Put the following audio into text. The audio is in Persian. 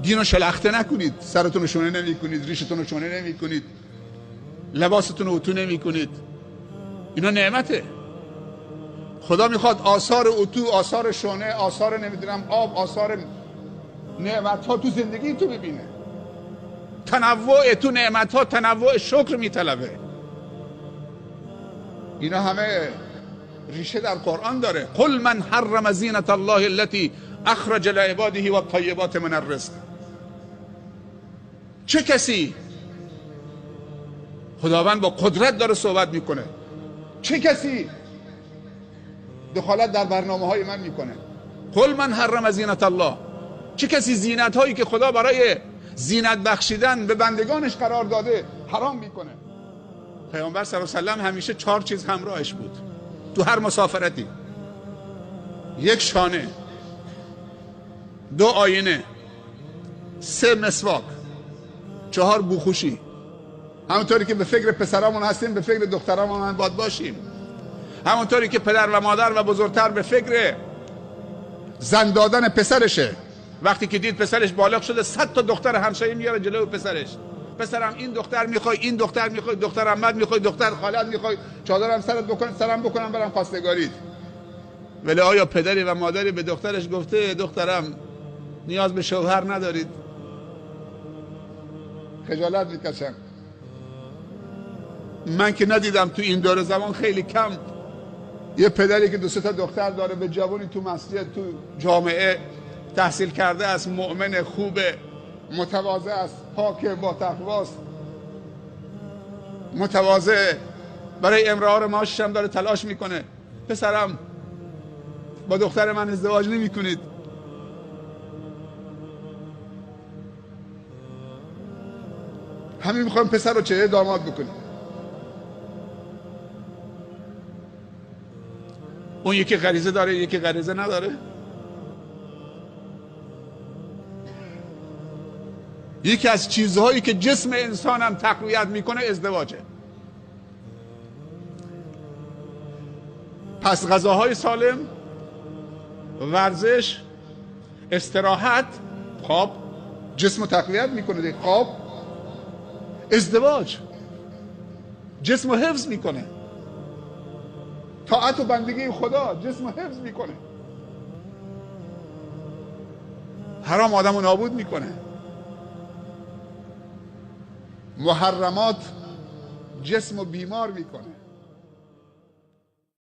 دین رو شلخته نکنید، سرتون رو شونه نمی کنید، ریشتون رو شونه نمی کنید، لباستون رو اتو نمی کنید. اینا نعمته. خدا میخواد آثار اتو، آثار شونه، آثار نمیدونم آب، آثار نعمت ها تو زندگی تو ببینه. تنوع تو نعمت ها تنوع شکر میطلبه. اینا همه ریشه در قرآن داره. قل من حرم زینت الله التي اخرج لعباده والطیبات من الرزق. چه کسی؟ خداوند با قدرت داره صحبت میکنه. چه کسی دخالت در برنامه های من میکنه؟ قل من حرم زینت الله. چه کسی زینت هایی که خدا برای زینت بخشیدن به بندگانش قرار داده حرام میکنه؟ پیامبر صلی الله علیه و سلم همیشه 4 چیز همراهش بود تو هر مسافرتی: 1 شانه، 2 آینه، 3 مسواک، 4 بوخوشی. همونطوری که به فکر پسرامون هستیم به فکر دخترامون هم باید باشیم. همونطوری که پدر و مادر و بزرگتر به فکر زن دادن پسرشه. وقتی که دید پسرش بالغ شده 100 تا دختر همسایه میاره جلو پسرش. پسرم این دختر میخوای، این دختر میخوای، دختر عمت میخوای، دختر خالت میخوای، چادرم سرت بکنم، سرم بکنم برم خواستگاریت. ولی آیا پدری و مادری به دخترش گفته دخترم نیاز به شوهر ندارید؟ خجالت میکشم. من که ندیدم تو این دور زمان، خیلی کم، یه پدری که 2 تا دختر داره به جوانی تو مسجد تو جامعه تحصیل کرده است، مؤمن خوبه، متواضع است، پاک با تقواست، متواضع، برای امرار معاشش هم داره تلاش میکنه. پسرم با دختر من ازدواج نمی کنید؟ همین میخوایم پسر رو چه داماد بکنیم. اون یکی غریزه داره، یکی غریزه نداره. یکی از چیزهایی که جسم انسان هم تقویت میکنه ازدواجه. پس غذاهای سالم، ورزش، استراحت، خواب جسم رو تقویت میکنه. خواب، ازدواج جسم رو حفظ میکنه. طاعت و بندگی خدا جسم رو حفظ میکنه. حرام آدم رو نابود میکنه. محرمات جسم رو بیمار میکنه.